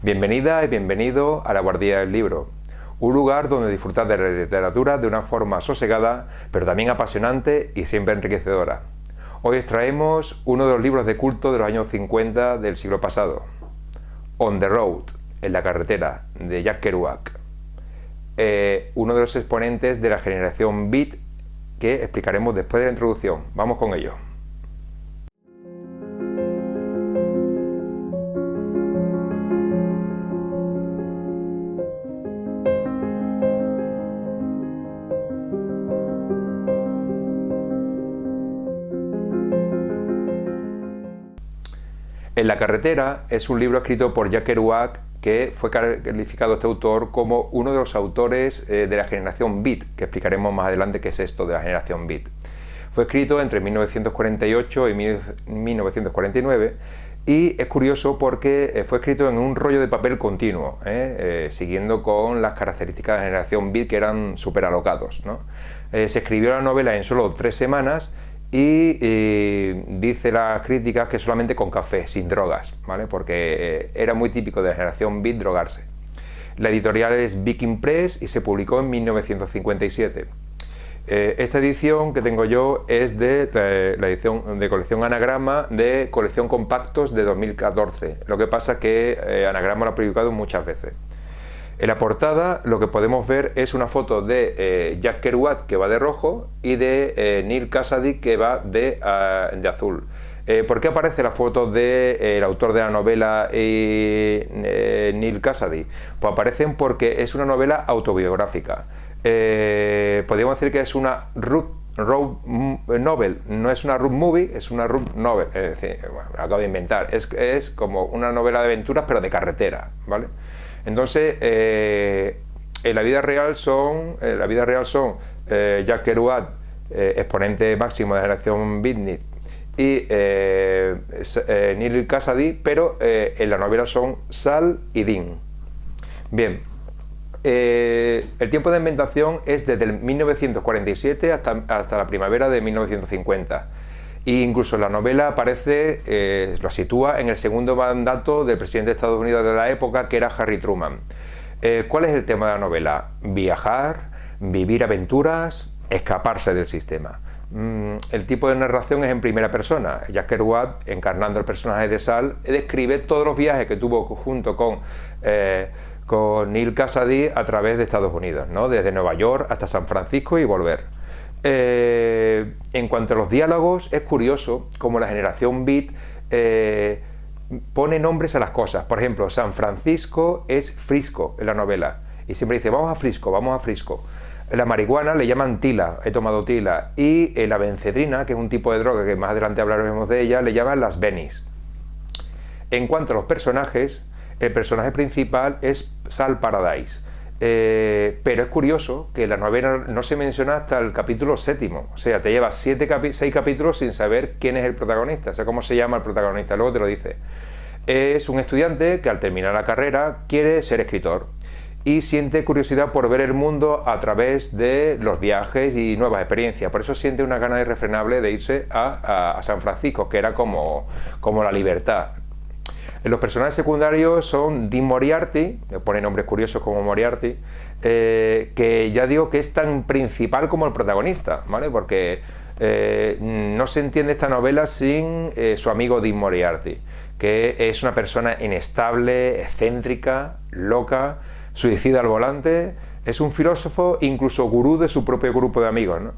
Bienvenida y bienvenido a la Guardia del Libro, un lugar donde disfrutar de la literatura de una forma sosegada, pero también apasionante y siempre enriquecedora. Hoy os traemos uno de los libros de culto de los años 50 del siglo pasado, On the Road, en la carretera, de Jack Kerouac, uno de los exponentes de la generación Beat que explicaremos después de la introducción. Vamos con ello. En la carretera es un libro escrito por Jack Kerouac que fue calificado este autor como uno de los autores de la generación Beat, que explicaremos más adelante qué es esto de la generación Beat. Fue escrito entre 1948 y 1949 y es curioso porque fue escrito en un rollo de papel continuo, siguiendo con las características de la generación Beat, que eran súper alocados, ¿no? Se escribió la novela en solo 3 semanas y dice las críticas que solamente con café, sin drogas, ¿vale? Porque era muy típico de la generación Beat drogarse. La editorial es Viking Press y se publicó en 1957. Esta edición que tengo yo es de la edición de colección Anagrama, de colección Compactos de 2014. Lo que pasa es que Anagrama lo ha publicado muchas veces. En la portada lo que podemos ver es una foto de Jack Kerouac, que va de rojo, y de Neal Cassady, que va de azul. ¿Por qué aparece la foto del autor de la novela y Neal Cassady? Pues aparecen porque es una novela autobiográfica. Podríamos decir que es una road novel, no es una road movie, es una road novel. Es decir, bueno, lo acabo de inventar, es como una novela de aventuras pero de carretera, ¿vale? Entonces, en la vida real son Jack Kerouac, exponente máximo de la generación Beatnik, y Neal Cassady, pero en la novela son Sal y Dean. Bien, el tiempo de ambientación es desde el 1947 hasta la primavera de 1950. E incluso la novela aparece, lo sitúa en el segundo mandato del presidente de Estados Unidos de la época, que era Harry Truman. ¿Cuál es el tema de la novela? Viajar, vivir aventuras, escaparse del sistema. El tipo de narración es en primera persona. Jack Kerouac, encarnando el personaje de Sal, describe todos los viajes que tuvo junto con Neal Cassady a través de Estados Unidos, ¿no? Desde Nueva York hasta San Francisco y volver. En cuanto a los diálogos, es curioso como la generación Beat pone nombres a las cosas. Por ejemplo, San Francisco es Frisco en la novela y siempre dice vamos a Frisco, vamos a Frisco. La marihuana le llaman tila, he tomado tila, y la bencedrina, que es un tipo de droga que más adelante hablaremos de ella, le llaman las benis. En cuanto a los personajes, el personaje principal es Sal Paradise. Pero es curioso que la novela no se menciona hasta el capítulo 7, o sea, te lleva 6 capítulos sin saber quién es el protagonista, o sea, cómo se llama el protagonista, luego te lo dice. Es un estudiante que al terminar la carrera quiere ser escritor y siente curiosidad por ver el mundo a través de los viajes y nuevas experiencias, por eso siente una gana irrefrenable de irse a San Francisco, que era como la libertad. Los personajes secundarios son Dean Moriarty, que pone nombres curiosos como Moriarty, que ya digo que es tan principal como el protagonista, ¿vale? Porque no se entiende esta novela sin su amigo Dean Moriarty, que es una persona inestable, excéntrica, loca, suicida al volante, es un filósofo, incluso gurú de su propio grupo de amigos, ¿no?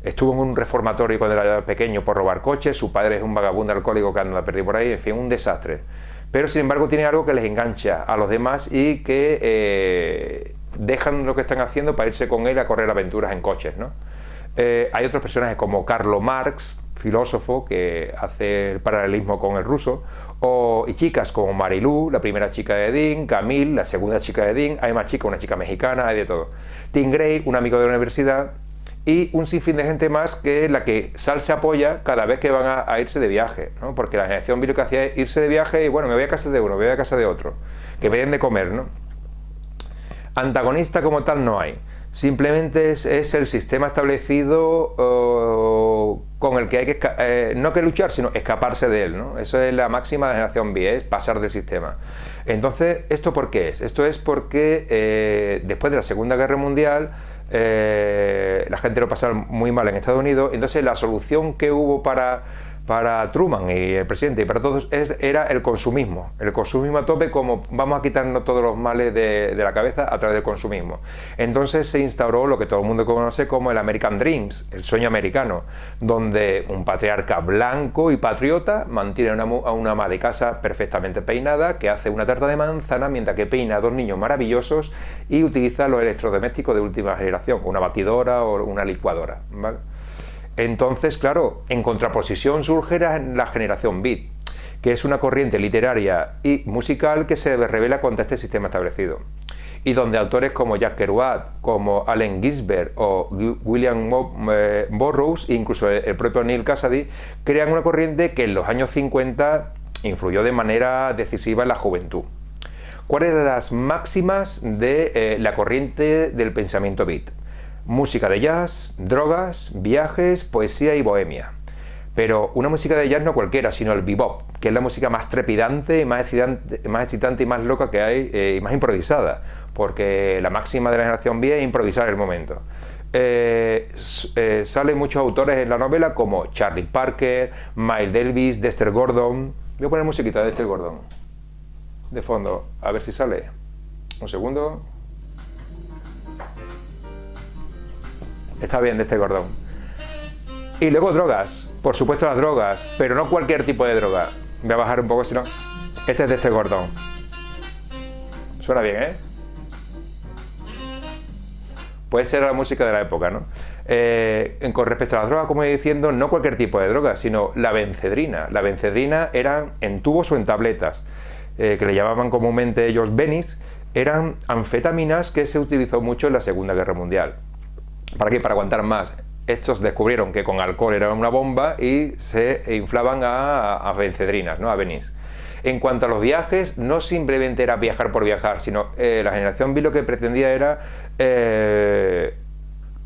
Estuvo en un reformatorio cuando era pequeño por robar coches, su padre es un vagabundo alcohólico que anda perdido por ahí, en fin, un desastre. Pero sin embargo tiene algo que les engancha a los demás y que dejan lo que están haciendo para irse con él a correr aventuras en coches, ¿no? Hay otros personajes como Karl Marx, filósofo, que hace el paralelismo con el ruso, y chicas como Marilú, la primera chica de Dean, Camille, la segunda chica de Dean, hay más chicas, una chica mexicana, hay de todo. Tim Gray, un amigo de la universidad, y un sinfín de gente más que la que Sal se apoya cada vez que van a irse de viaje, ¿no? Porque la generación Beat lo que hacía es irse de viaje y bueno, me voy a casa de uno, me voy a casa de otro, que me den de comer, ¿no? Antagonista como tal no hay, simplemente es el sistema establecido con el que hay que, no que luchar, sino escaparse de él, ¿no? Eso es la máxima de la generación beat, es pasar del sistema. Entonces, ¿esto por qué es? Esto es porque después de la Segunda Guerra Mundial, la gente lo pasaba muy mal en Estados Unidos, entonces la solución que hubo para Truman y el presidente y para todos era el consumismo a tope, como vamos a quitarnos todos los males de la cabeza a través del consumismo. Entonces se instauró lo que todo el mundo conoce como el American Dreams, el sueño americano, donde un patriarca blanco y patriota mantiene a una ama de casa perfectamente peinada, que hace una tarta de manzana mientras que peina a dos niños maravillosos y utiliza los electrodomésticos de última generación, una batidora o una licuadora, ¿vale? Entonces, claro, en contraposición surge la generación beat, que es una corriente literaria y musical que se revela contra este sistema establecido, y donde autores como Jack Kerouac, como Allen Ginsberg o William Burroughs, e incluso el propio Neal Cassady, crean una corriente que en los años 50 influyó de manera decisiva en la juventud. ¿Cuáles eran las máximas de la corriente del pensamiento beat? Música de jazz, drogas, viajes, poesía y bohemia. Pero una música de jazz no cualquiera, sino el bebop, que es la música más trepidante, más excitante y más loca que hay, y más improvisada, porque la máxima de la generación beat es improvisar el momento. Salen muchos autores en la novela como Charlie Parker, Miles Davis, Dexter Gordon. Voy a poner musiquita de Dexter Gordon de fondo, a ver si sale. Un segundo. Está bien, de este Gordon. Y luego drogas, por supuesto las drogas, pero no cualquier tipo de droga. Voy a bajar un poco, si no. Este es de este Gordon. Suena bien, ¿eh? Puede ser la música de la época, ¿no? Con respecto a las drogas, como he diciendo, no cualquier tipo de droga, sino la benzedrina. La benzedrina eran en tubos o en tabletas, que le llamaban comúnmente ellos benis. Eran anfetaminas que se utilizó mucho en la Segunda Guerra Mundial. ¿Para qué? Para aguantar más. Estos descubrieron que con alcohol era una bomba y se inflaban a benzedrinas, ¿no? A benis. En cuanto a los viajes, no simplemente era viajar por viajar, sino la generación beat lo que pretendía era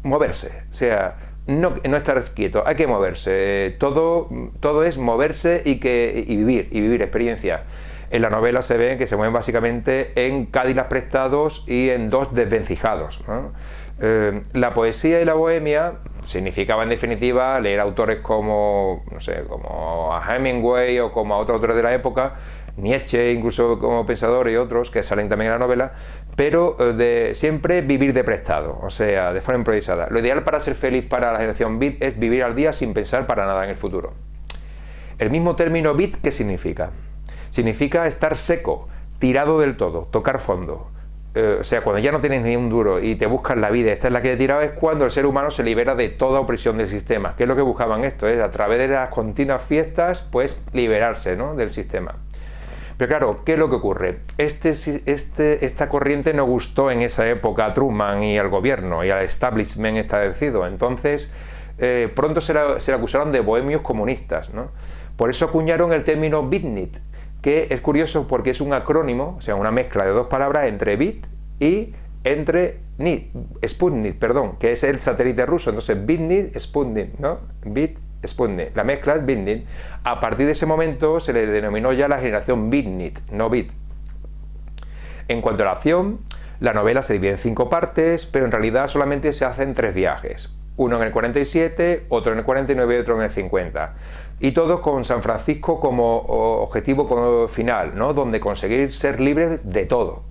moverse. O sea, no estar quieto, hay que moverse. Todo es moverse y vivir experiencias. En la novela se ve que se mueven básicamente en Cadillacs prestados y en dos desvencijados, ¿no? La poesía y la bohemia significaba en definitiva leer autores como, no sé, como a Hemingway o como a otros autores de la época, Nietzsche incluso como pensador y otros que salen también en la novela, pero de siempre vivir de prestado, o sea, de forma improvisada. Lo ideal para ser feliz para la generación beat es vivir al día sin pensar para nada en el futuro. El mismo término beat, ¿qué significa? Significa estar seco, tirado del todo, tocar fondo. O sea, cuando ya no tienes ni un duro y te buscas la vida, esta es la que te he tirado, es cuando el ser humano se libera de toda opresión del sistema. ¿Qué es lo que buscaban esto? Es a través de las continuas fiestas, pues liberarse, ¿no? Del sistema. Pero claro, ¿qué es lo que ocurre? Esta corriente no gustó en esa época a Truman y al gobierno y al establishment establecido. Entonces, pronto se le acusaron de bohemios comunistas, ¿no? Por eso acuñaron el término beatnik, que es curioso porque es un acrónimo, o sea, una mezcla de dos palabras entre beat y entre Sputnik, perdón, que es el satélite ruso. Entonces, beatnik, Sputnik, ¿no? Beat, Sputnik. La mezcla es beatnik. A partir de ese momento se le denominó ya la generación beatnik, no beat. En cuanto a la acción, la novela se divide en 5 partes, pero en realidad solamente se hacen 3 viajes. Uno en el 47, otro en el 49 y otro en el 50. Y todos con San Francisco como objetivo final, ¿no? Donde conseguir ser libres de todo.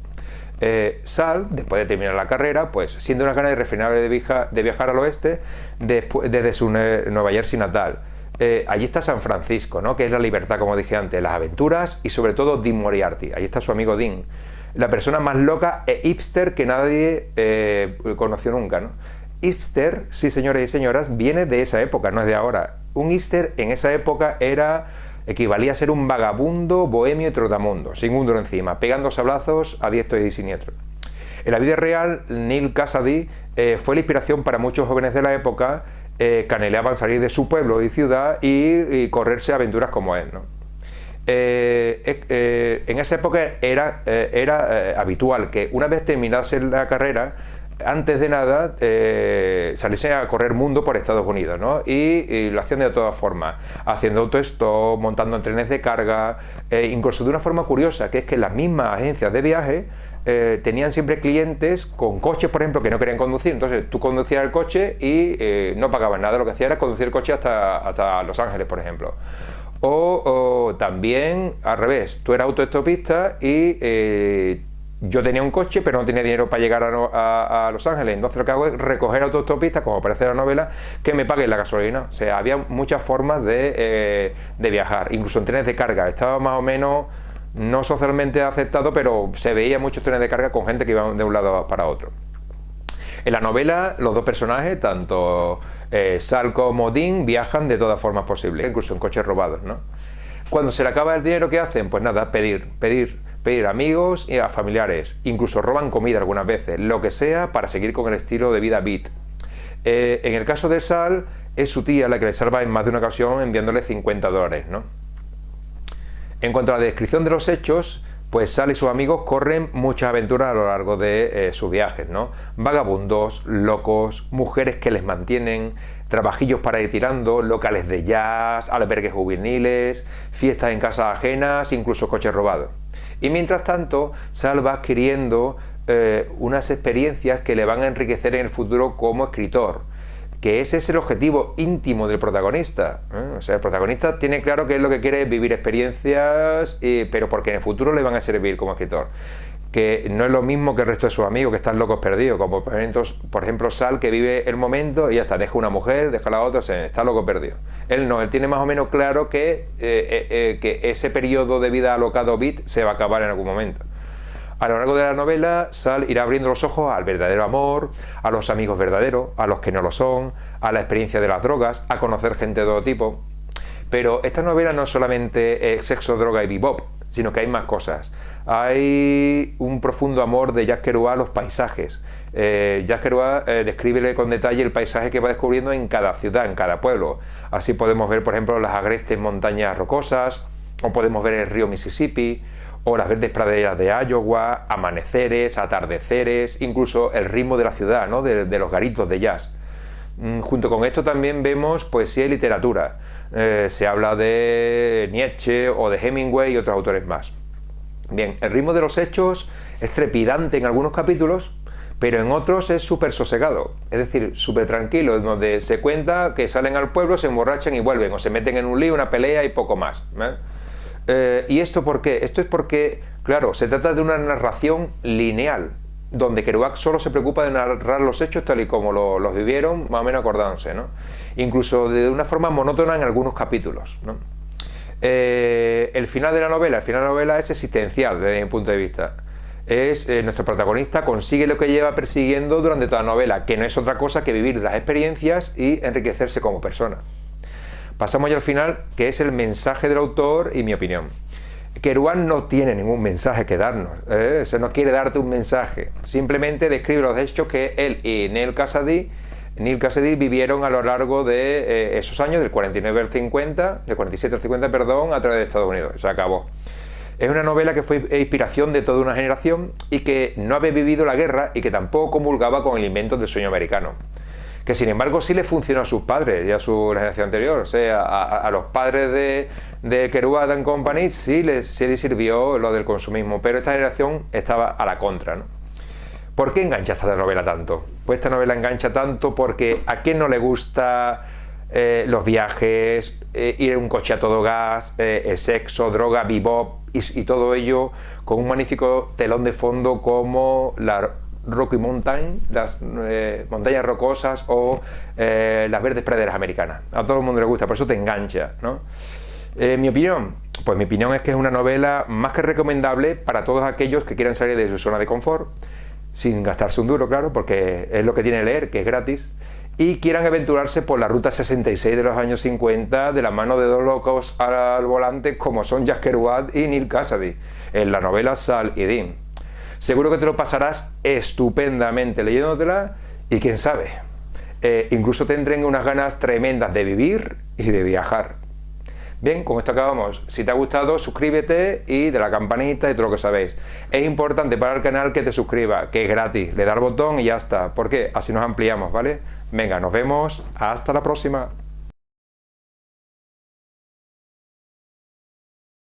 Sal, después de terminar la carrera, pues siente una ganas irrefrenable de viajar al oeste desde su Nueva Jersey natal. Allí está San Francisco, ¿no? Que es la libertad, como dije antes, las aventuras y sobre todo Dean Moriarty. Allí está su amigo Dean, la persona más loca e hipster que nadie conoció nunca, ¿no? Hipster, sí señores y señoras, viene de esa época, no es de ahora. Un hipster en esa época equivalía a ser un vagabundo, bohemio y trotamundo, sin un duro encima, pegando sablazos a diestro y siniestro. En la vida real, Neal Cassady fue la inspiración para muchos jóvenes de la época que anhelaban salir de su pueblo y ciudad y correrse aventuras como él, ¿no? En esa época era habitual que una vez terminase la carrera antes de nada salirse a correr mundo por Estados Unidos, ¿no? Y lo hacían de todas formas, haciendo autostop, montando en trenes de carga, incluso de una forma curiosa, que es que las mismas agencias de viaje tenían siempre clientes con coches, por ejemplo, que no querían conducir. Entonces tú conducías el coche y no pagabas nada, lo que hacías era conducir el coche hasta Los Ángeles, por ejemplo. O también al revés, tú eras autoestopista y yo tenía un coche pero no tenía dinero para llegar a Los Ángeles, entonces lo que hago es recoger autostopistas, como aparece en la novela, que me paguen la gasolina. O sea, había muchas formas de viajar, incluso en trenes de carga. Estaba más o menos no socialmente aceptado, pero se veía muchos trenes de carga con gente que iba de un lado para otro. En la novela los dos personajes, tanto Sal como Dean, viajan de todas formas posibles, incluso en coches robados, ¿no? Cuando se le acaba el dinero, ¿qué hacen? Pues nada, pedir a amigos y a familiares, incluso roban comida algunas veces, lo que sea para seguir con el estilo de vida beat. En el caso de Sal, es su tía la que le salva en más de una ocasión enviándole $50, ¿no? En cuanto a la descripción de los hechos, pues Sal y sus amigos corren muchas aventuras a lo largo de sus viajes, ¿no? Vagabundos, locos, mujeres que les mantienen, trabajillos para ir tirando, locales de jazz, albergues juveniles, fiestas en casas ajenas, incluso coches robados. Y mientras tanto, Sal va adquiriendo unas experiencias que le van a enriquecer en el futuro como escritor, que ese es el objetivo íntimo del protagonista. O sea, el protagonista tiene claro que es lo que quiere, es vivir experiencias, pero porque en el futuro le van a servir como escritor. Que no es lo mismo que el resto de sus amigos que están locos perdidos, como por ejemplo Sal, que vive el momento y ya está, deja una mujer, deja a la otra, está loco perdido. Él no, él tiene más o menos claro que ese periodo de vida alocado beat se va a acabar en algún momento. A lo largo de la novela, Sal irá abriendo los ojos al verdadero amor, a los amigos verdaderos, a los que no lo son, a la experiencia de las drogas, a conocer gente de todo tipo. Pero esta novela no es solamente sexo, droga y bebop, sino que hay más cosas. Hay un profundo amor de Jack Kerouac a los paisajes. Jack Kerouac describe con detalle el paisaje que va descubriendo en cada ciudad, en cada pueblo. Así podemos ver, por ejemplo, las agrestes montañas rocosas, o podemos ver el río Mississippi, o las verdes praderas de Iowa, amaneceres, atardeceres, incluso el ritmo de la ciudad, ¿no? de los garitos de jazz. Junto con esto también vemos poesía y literatura. Se habla de Nietzsche o de Hemingway y otros autores más. Bien, el ritmo de los hechos es trepidante en algunos capítulos, pero en otros es súper sosegado, es decir, súper tranquilo, donde se cuenta que salen al pueblo, se emborrachan y vuelven, o se meten en un lío, una pelea y poco más. ¿Y esto por qué? Esto es porque, claro, se trata de una narración lineal, donde Kerouac solo se preocupa de narrar los hechos tal y como los vivieron, más o menos acordándose, ¿no? Incluso de una forma monótona en algunos capítulos, ¿no? El final de la novela es existencial desde mi punto de vista. Nuestro protagonista consigue lo que lleva persiguiendo durante toda la novela, que no es otra cosa que vivir las experiencias y enriquecerse como persona. Pasamos ya al final, que es el mensaje del autor y mi opinión. Kerouac no tiene ningún mensaje que darnos, se no quiere darte un mensaje, simplemente describe los hechos que él y Neal Cassady vivieron a lo largo de esos años, del 49 al 50, del 47 al 50, perdón, a través de Estados Unidos. Se acabó. Es una novela que fue inspiración de toda una generación y que no había vivido la guerra y que tampoco comulgaba con el invento del sueño americano. Que sin embargo sí le funcionó a sus padres y a su generación anterior. O sea, a los padres de Kerouac and Company sí les sirvió lo del consumismo, pero esta generación estaba a la contra, ¿no? ¿Por qué engancha esta novela tanto? Pues esta novela engancha tanto porque a quién no le gusta los viajes, ir en un coche a todo gas, el sexo, droga, bebop y todo ello con un magnífico telón de fondo como la Rocky Mountain, las montañas rocosas o las verdes praderas americanas. A todo el mundo le gusta, por eso te engancha, ¿no? Mi opinión, pues mi opinión es que es una novela más que recomendable para todos aquellos que quieran salir de su zona de confort, sin gastarse un duro, claro, porque es lo que tiene leer, que es gratis, y quieran aventurarse por la ruta 66 de los años 50 de la mano de dos locos al volante como son Jack Kerouac y Neal Cassady, en la novela Sal y Dean. Seguro que te lo pasarás estupendamente leyéndotela y quién sabe, incluso tendrán unas ganas tremendas de vivir y de viajar. Bien, con esto acabamos. Si te ha gustado, suscríbete y de la campanita y todo lo que sabéis. Es importante para el canal que te suscribas, que es gratis. Le das al botón y ya está. ¿Por qué? Así nos ampliamos, ¿vale? Venga, nos vemos. Hasta la próxima.